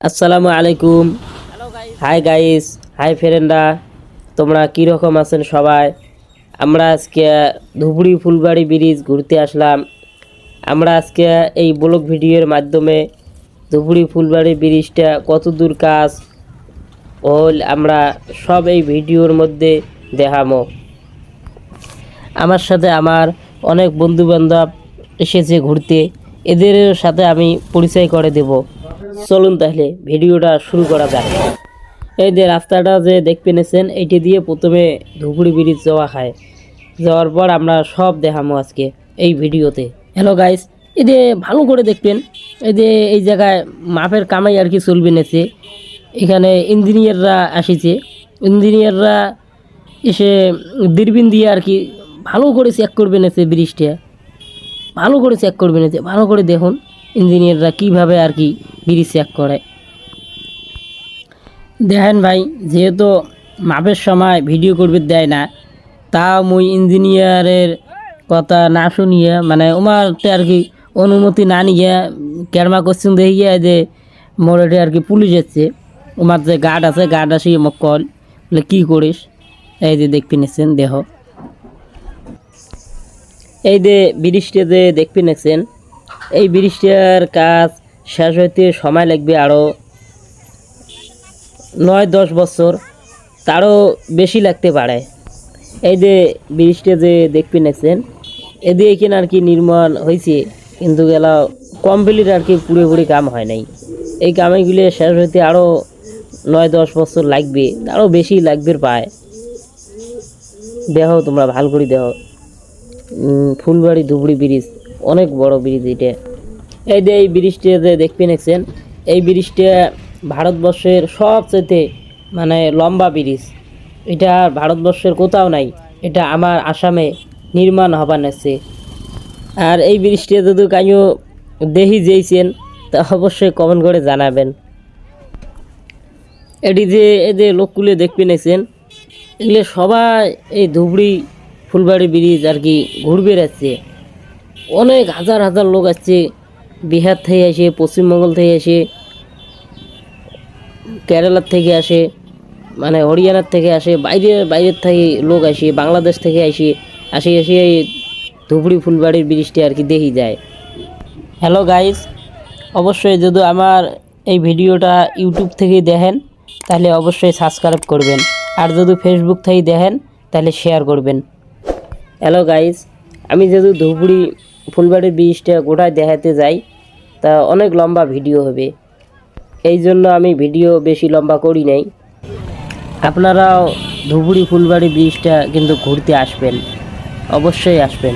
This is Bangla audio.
আসসালামু আলাইকুম। হাই গাইস, হাই ফ্রেন্ডরা, তোমরা কীরকম আছেন সবাই? আমরা আজকে ধুবড়ি ফুলবাড়ি ব্রিজ ঘুরতে আসলাম। আমরা আজকে এই ব্লগ ভিডিওর মাধ্যমে ধুবড়ি ফুলবাড়ি ব্রিজটা কত দূর কাজ হল আমরা সব এই ভিডিওর মধ্যে দেখাবো। আমার সাথে আমার অনেক বন্ধুবান্ধব এসেছে ঘুরতে, এদের সাথে আমি পরিচয় করে দেব। চলুন তাহলে ভিডিওটা শুরু করা যাক। এই যে রাস্তাটা যে দেখতে পেয়েছেন, এইটি দিয়ে প্রথমে ধুবড়ি ব্রিজ যাওয়ার পর আমরা সব দেখাবো আজকে এই ভিডিওতে। হ্যালো গাইস, এই যে ভালো করে দেখবেন, এই যে এই জায়গায় মাপের কামাই আর কি চলবে নেছে। এখানে ইঞ্জিনিয়াররা আসিছে, ইঞ্জিনিয়াররা এসে দূরবীন দিয়ে আর কি ভালো করে চেক করবে নেছে ব্রিজটা, ভালো করে চেক করবে নেছে। ভালো করে দেখুন ইঞ্জিনিয়াররা কীভাবে আর কি ব্রিজ চেক করে। দেখেন ভাই, যেহেতু মাপের সময় ভিডিও করবে দেয় না, তা মুই ইঞ্জিনিয়ারের কথা না শুনিয়ে মানে ওমারতে আর কি অনুমতি না নিয়ে ক্যারমা কোশ্চেন দেখিয়ে যে মোড়ে আর কি পুলিশ এসছে, ওমার যে গার্ড আছে গার্ড আসি মোক কল বলে কী করিস। এই যে দেখতে নিচ্ছেন দেহ, এই যে ব্রিজটা যে দেখতে নিচ্ছেন, এই ব্রিজটার কাজ শেষ হইতে সময় লাগবে আরও 9-10 বছর, তারও বেশি লাগতে পারে। এই যে ব্রিজটা যে দেখতে নিচ্ছেন, এদিকে এখানে আর কি নির্মাণ হয়েছে, কিন্তু গেলা কমপ্লিট আর কি পুরোপুরি কাম হয় নাই। এই কামগুলি শেষ হইতে আরও 9-10 বছর লাগবে, তারও বেশি লাগবে পায়। দেখো তোমরা ভালো করে দেখো, ফুলবাড়ি ধুবড়ি ব্রিজ অনেক বড় ব্রিজ এটা। এই যে এই ব্রিজটা যে দেখতে নিচ্ছেন, এই ব্রিজটা ভারতবর্ষের সবচেয়ে মানে লম্বা ব্রিজ। এটা ভারতবর্ষের কোথাও নাই, এটা আমার আসামে নির্মাণ হবার নেছে। আর এই ব্রিজটা যদি কাইও দেখি যেইছেন তা অবশ্যই কমেন্ট করে জানাবেন। এটি যে এই যে লোকগুলো দেখতে নিয়েছেন, এগুলো সবাই এই ধুবড়ি ফুলবাড়ি ব্রিজ আর কি ঘুরবে আসছে। অনেক হাজার হাজার লোক আসছে, বিহার থেকে আসে, পশ্চিমবঙ্গ থেকে আসে, কেরালার থেকে আসে, মানে হরিয়ানার থেকে আসে, বাইরের থেকে লোক আসে, বাংলাদেশ থেকে আসে এই ধুবড়ি ফুলবাড়ির ব্রিজটি আর কি দেখি যায়। হ্যালো গাইস, অবশ্যই যদি আমার এই ভিডিওটা ইউটিউব থেকে দেখেন তাহলে অবশ্যই সাবস্ক্রাইব করবেন, আর যদি ফেসবুক থেকে দেখেন তাহলে শেয়ার করবেন। হ্যালো গাইস, আমি যদি ধুবড়ি ফুলবাড়ির ব্রিজটা গোটায় দেখাতে যাই তা অনেক লম্বা ভিডিও হবে, এই জন্য আমি ভিডিও বেশি লম্বা করি নাই। আপনারাও ধুবড়ি ফুলবাড়ি ব্রিজটা কিন্তু ঘুরতে আসবেন, অবশ্যই আসবেন।